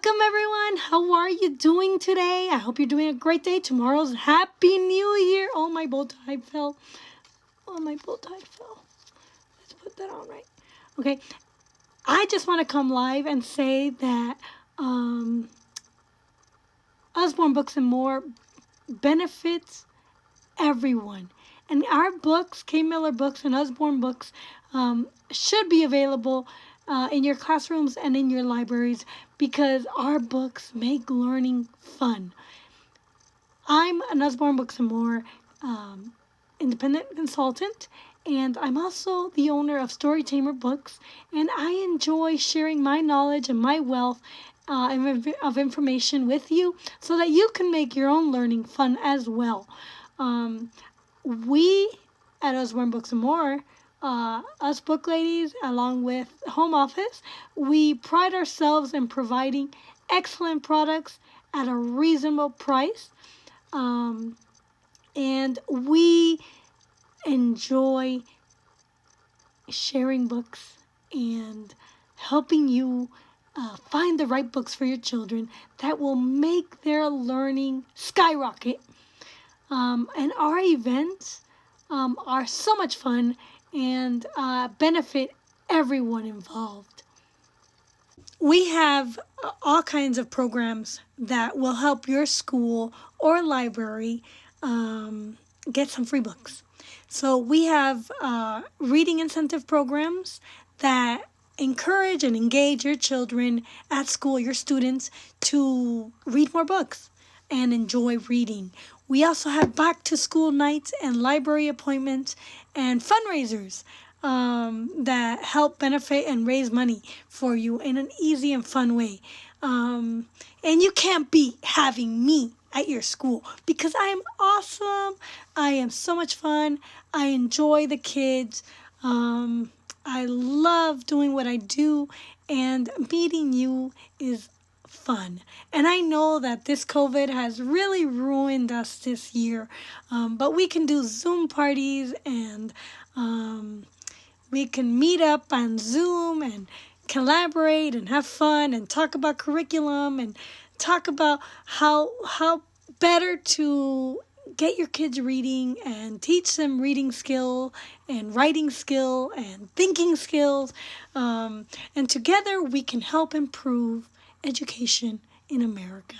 Welcome everyone. How are you doing today? I hope you're doing a great day. Tomorrow's Happy New Year. Oh, my bow tie fell. Let's put that on right. Okay. I just want to come live and say that Usborne Books and More benefits everyone. And our books, K. Miller Books and Usborne Books, should be available in your classrooms and in your libraries because our books make learning fun. I'm an Usborne Books and More independent consultant, and I'm also the owner of Storytamer Books, and I enjoy sharing my knowledge and my wealth of information with you so that you can make your own learning fun as well. We at Usborne Books and More, us book ladies, along with home office, we pride ourselves in providing excellent products at a reasonable price. And we enjoy sharing books and helping you find the right books for your children that will make their learning skyrocket. And our events are so much fun and benefit everyone involved. We have all kinds of programs that will help your school or library get some free books. So we have reading incentive programs that encourage and engage your children at school, your students, to read more books and enjoy reading. We also have back-to-school nights and library appointments and fundraisers that help benefit and raise money for you in an easy and fun way. And you can't beat having me at your school because I am awesome. I am so much fun. I enjoy the kids. I love doing what I do, and meeting you is fun. And I know that this COVID has really ruined us this year, but we can do Zoom parties and we can meet up on Zoom and collaborate and have fun and talk about curriculum and talk about how better to get your kids reading and teach them reading skill and writing skill and thinking skills. And together we can help improve education in America.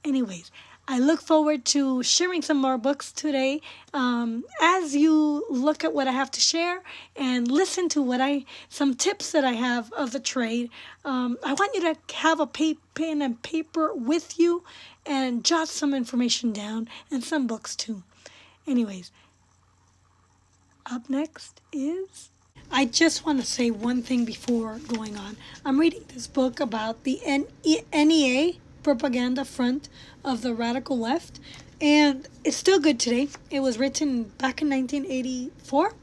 Anyways, I look forward to sharing some more books today. As you look at what I have to share and listen to some tips that I have of the trade, I want you to have a pen and paper with you and jot some information down and some books too. Anyways, up next is... I just want to say one thing before going on. I'm reading this book about the NEA propaganda front of the radical left, and it's still good today. It was written back in 1984,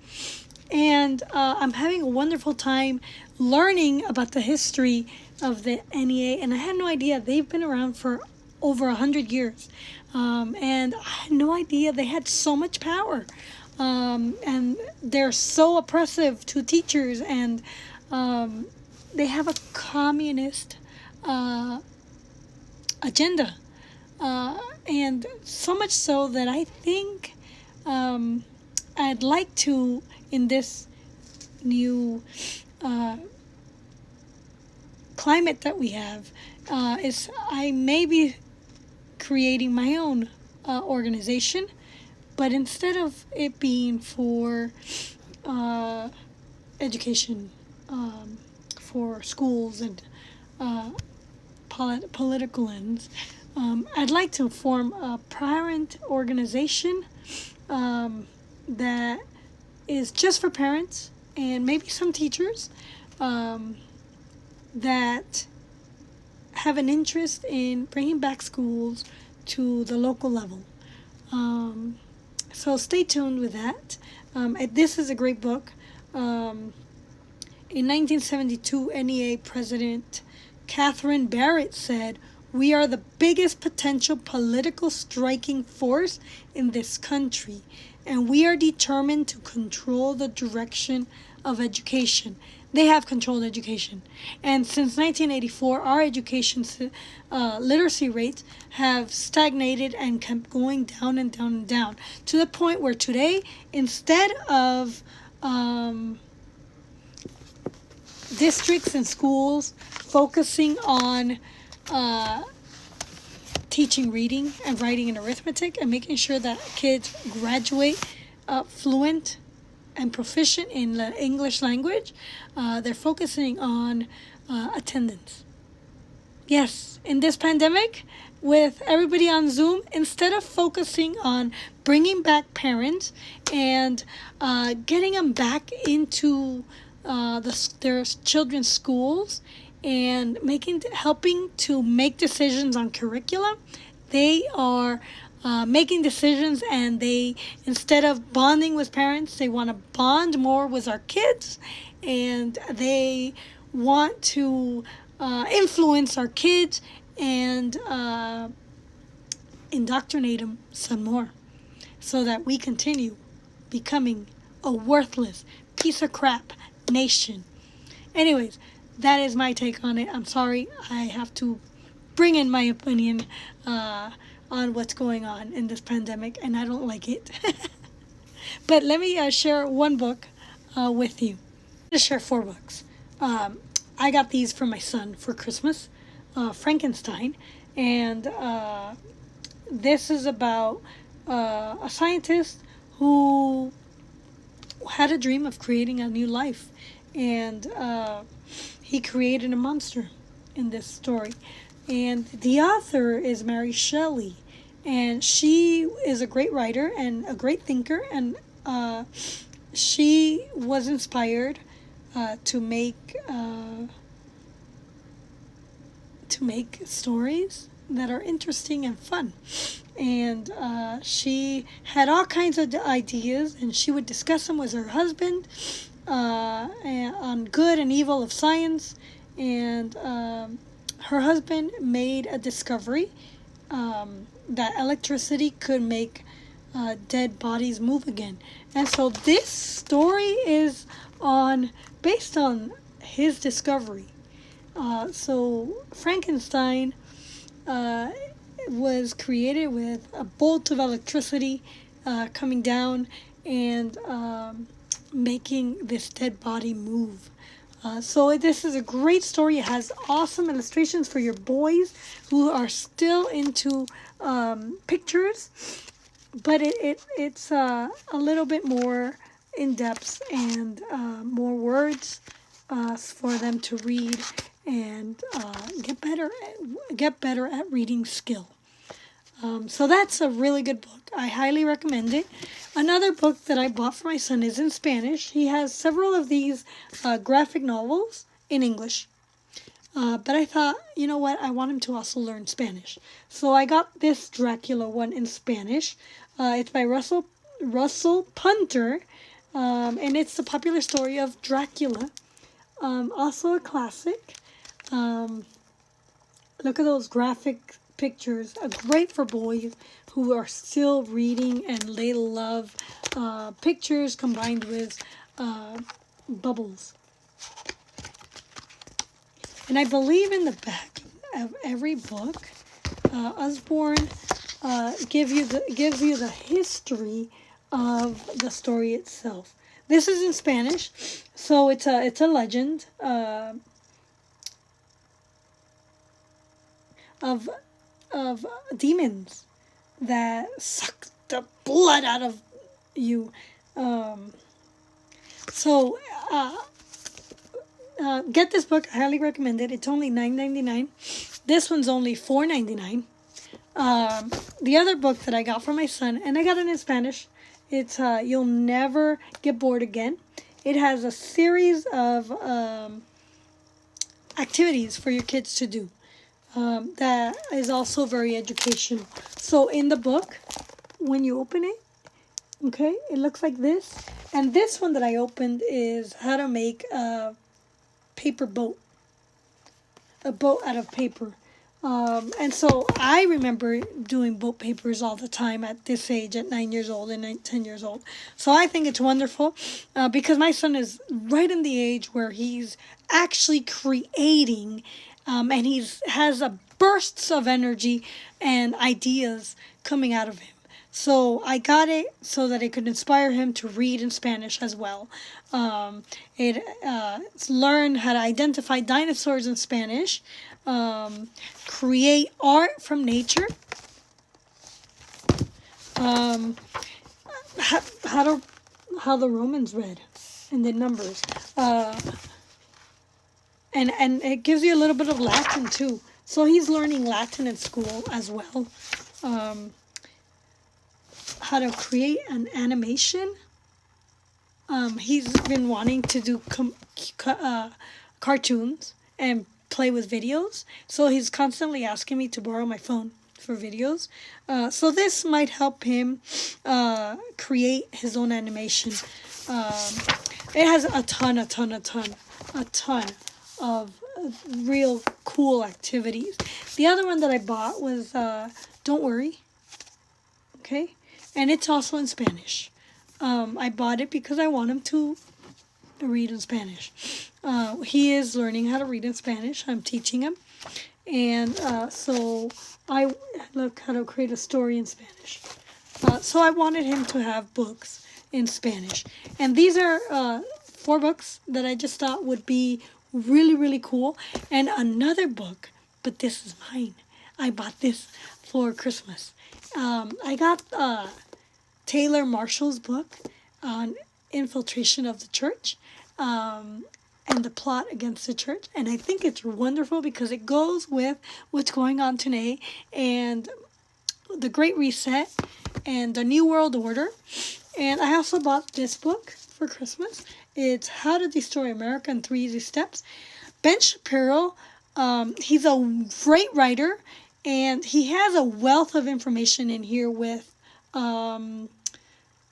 and I'm having a wonderful time learning about the history of the NEA, and I had no idea they've been around for over 100 years, and I had no idea they had so much power. And they're so oppressive to teachers, and they have a communist agenda, and so much so that I think I'd like to, in this new climate that we have, is I may be creating my own organization. But instead of it being for education, for schools and political ends, I'd like to form a parent organization that is just for parents and maybe some teachers that have an interest in bringing back schools to the local level. So stay tuned with that. This is a great book. In 1972, NEA President Catherine Barrett said, "We are the biggest potential political striking force in this country, and we are determined to control the direction of education. They have controlled education. And since 1984, our education literacy rates have stagnated and kept going down and down and down, to the point where today, instead of districts and schools focusing on teaching reading and writing and arithmetic and making sure that kids graduate fluent and proficient in the English language, they're focusing on attendance. Yes, in this pandemic, with everybody on Zoom, instead of focusing on bringing back parents and getting them back into their children's schools and helping to make decisions on curriculum, they are making decisions, and instead of bonding with parents, they want to bond more with our kids, and they want to influence our kids and indoctrinate them some more, so that we continue becoming a worthless piece of crap nation. Anyways, that is my take on it. I'm sorry, I have to bring in my opinion on what's going on in this pandemic, and I don't like it. But let me share one book with you. I'm going to share 4 books. I got these for my son for Christmas, Frankenstein, and this is about a scientist who had a dream of creating a new life, and he created a monster in this story. And the author is Mary Shelley, and she is a great writer and a great thinker, and she was inspired to make stories that are interesting and fun. And she had all kinds of ideas, and she would discuss them with her husband on good and evil of science. And her husband made a discovery that electricity could make dead bodies move again. And so this story is based on his discovery. So Frankenstein was created with a bolt of electricity coming down and making this dead body move. So this is a great story. It has awesome illustrations for your boys who are still into pictures, but it's a little bit more in depth and more words for them to read and get better at reading skill. So that's a really good book. I highly recommend it. Another book that I bought for my son is in Spanish. He has several of these graphic novels in English. But I thought, you know what, I want him to also learn Spanish. So I got this Dracula one in Spanish. It's by Russell Punter, and it's the popular story of Dracula. Also a classic. Look at those graphic pictures. Great for boys who are still reading and they love pictures combined with bubbles. And I believe in the back of every book, Usborne gives you the history of the story itself. This is in Spanish, so it's a legend of demons that suck the blood out of you. Get this book. I highly recommend it. It's only $9.99. This one's only $4.99. The other book that I got for my son, and I got it in Spanish, it's You'll Never Get Bored Again. It has a series of activities for your kids to do. That is also very educational. So in the book, when you open it, okay, it looks like this. And this one that I opened is how to make a paper boat. A boat out of paper. And so I remember doing book papers all the time at this age, at 9 years old and 10 years old. So I think it's wonderful because my son is right in the age where he's actually creating and has a bursts of energy and ideas coming out of him. So I got it so that it could inspire him to read in Spanish as well. It's learn how to identify dinosaurs in Spanish, create art from nature, how the Romans read, and the numbers, and it gives you a little bit of Latin too. So he's learning Latin in school as well. How to create an animation. He's been wanting to do cartoons and play with videos. So he's constantly asking me to borrow my phone for videos. So this might help him create his own animation. It has a ton of real cool activities. The other one that I bought was Don't Worry. Okay? And it's also in Spanish. I bought it because I want him to read in Spanish. He is learning how to read in Spanish. I'm teaching him. And so I look how to create a story in Spanish. So I wanted him to have books in Spanish. And these are 4 books that I just thought would be really, really cool. And another book, but this is mine. I bought this for Christmas. I got Taylor Marshall's book on infiltration of the church and the plot against the church. And I think it's wonderful because it goes with what's going on today and the Great Reset and the New World Order. And I also bought this book for Christmas. It's How to Destroy America in 3 Easy Steps. Ben Shapiro, he's a great writer, and he has a wealth of information in here with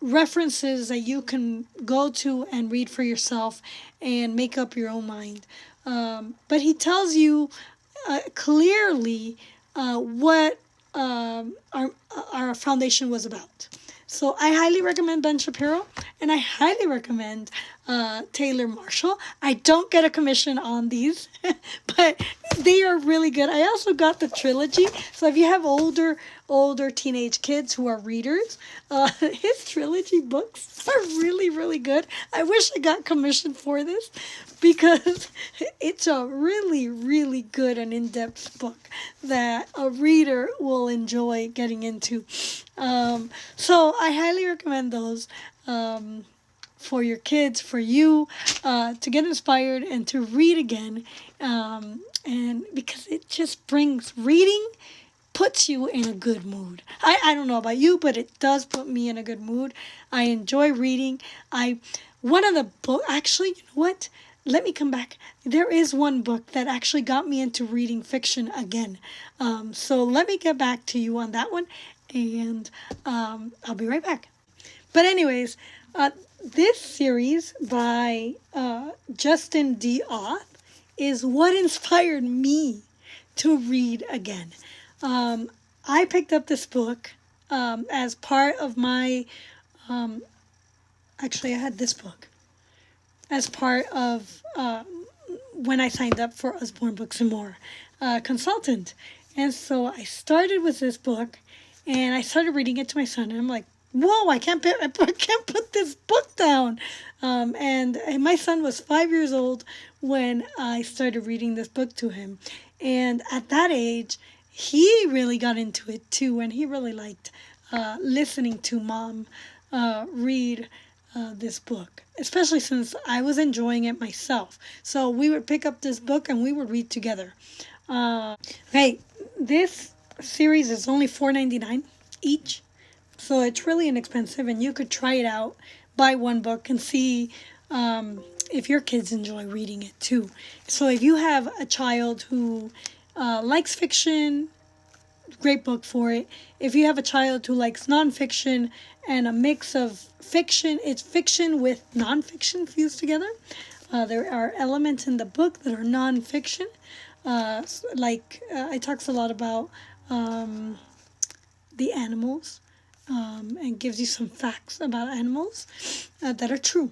references that you can go to and read for yourself and make up your own mind. But he tells you clearly what our foundation was about. So I highly recommend Ben Shapiro, and I highly recommend Taylor Marshall. I don't get a commission on these, but they are really good. I also got the trilogy. So if you have older teenage kids who are readers, his trilogy books are really, really good. I wish I got commissioned for this because it's a really, really good and in-depth book that a reader will enjoy getting into. So I highly recommend those for your kids, for you, to get inspired and to read again. And because it just reading puts you in a good mood. I don't know about you, but it does put me in a good mood. I enjoy reading. One of the books, actually, you know what? Let me come back. There is one book that actually got me into reading fiction again. So let me get back to you on that one, and I'll be right back. But anyways, this series by Justin D. Oth is what inspired me to read again. I picked up this book as part of my, actually I had this book as part of when I signed up for Usborne Books and More consultant. And so I started with this book, and I started reading it to my son, and I'm like, whoa, I can't put this book down. And my son was 5 years old when I started reading this book to him. And at that age, he really got into it too, and he really liked listening to Mom read this book, especially since I was enjoying it myself. So we would pick up this book and we would read together. Okay, this series is only $4.99 each, so it's really inexpensive, and you could try it out, buy one book, and see if your kids enjoy reading it too. So if you have a child who likes fiction, great book for it. If you have a child who likes nonfiction and a mix of fiction, it's fiction with nonfiction fused together. There are elements in the book that are nonfiction. It talks a lot about the animals, and gives you some facts about animals that are true.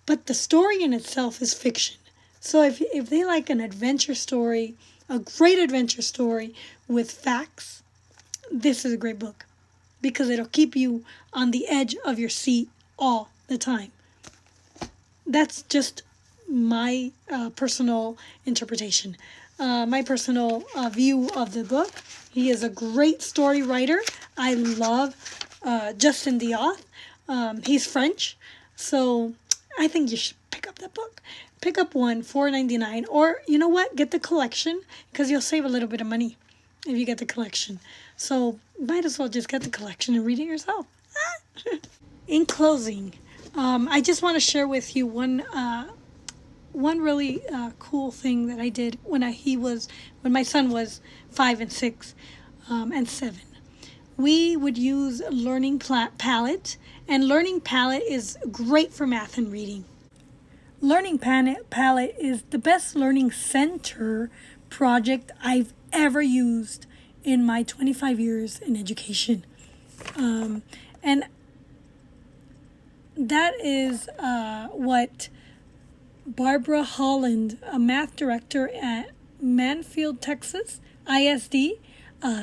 But the story in itself is fiction. So if they like an adventure story, a great adventure story with facts, this is a great book because it'll keep you on the edge of your seat all the time. That's just my personal interpretation, my personal view of the book. He is a great story writer. I love Justin Dioth. He's French, so I think you should pick up that book. Pick up one, $4.99, or you know what? Get the collection because you'll save a little bit of money if you get the collection. So might as well just get the collection and read it yourself. In closing, I just want to share with you one really cool thing that I did when my son was 5 and 6 and 7. We would use Learning Palette, and Learning Palette is great for math and reading. Learning Palette is the best learning center project I've ever used in my 25 years in education. And that is what Barbara Holland, a math director at Manfield, Texas, ISD,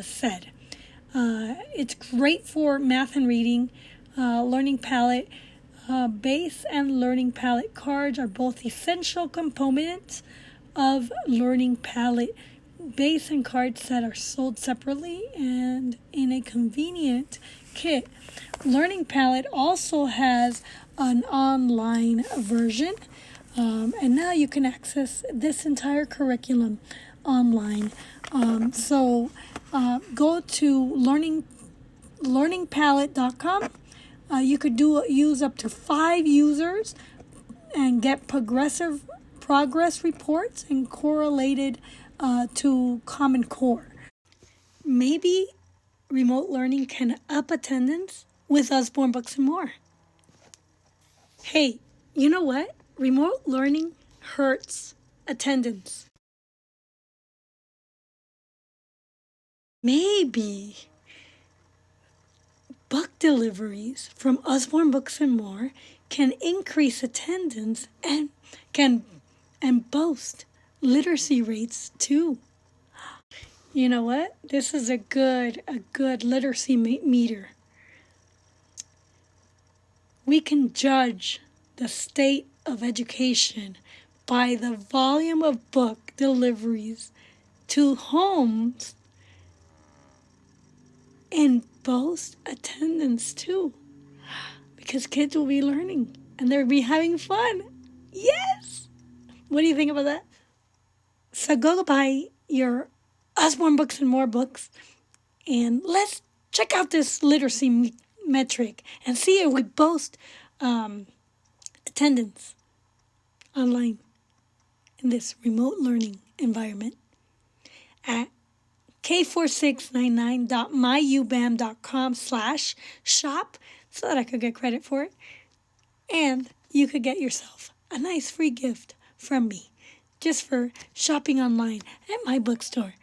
said. It's great for math and reading. Learning Palette base and Learning Palette cards are both essential components of Learning Palette base and card set are sold separately and in a convenient kit. Learning Palette also has an online version, and now you can access this entire curriculum online. So go to learningpalette.com. You could use up to 5 users and get progress reports and correlated to Common Core. Maybe remote learning can up attendance with Usborne Books and More. Hey, you know what? Remote learning hurts attendance. Maybe book deliveries from Usborne Books and More can increase attendance and boast literacy rates too. You know what? This is a good literacy meter. We can judge the state of education by the volume of book deliveries to homes and boast attendance too. Because kids will be learning and they'll be having fun. Yes! What do you think about that? So go buy your Usborne Books and More books and let's check out this literacy metric and see if we boast attendance online in this remote learning environment at k4699.myubam.com/shop so that I could get credit for it. And you could get yourself a nice free gift from me just for shopping online at my bookstore.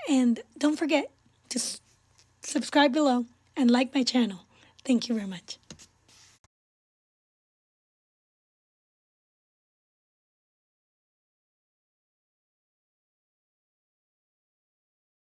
And don't forget to subscribe below and like my channel. Thank you very much.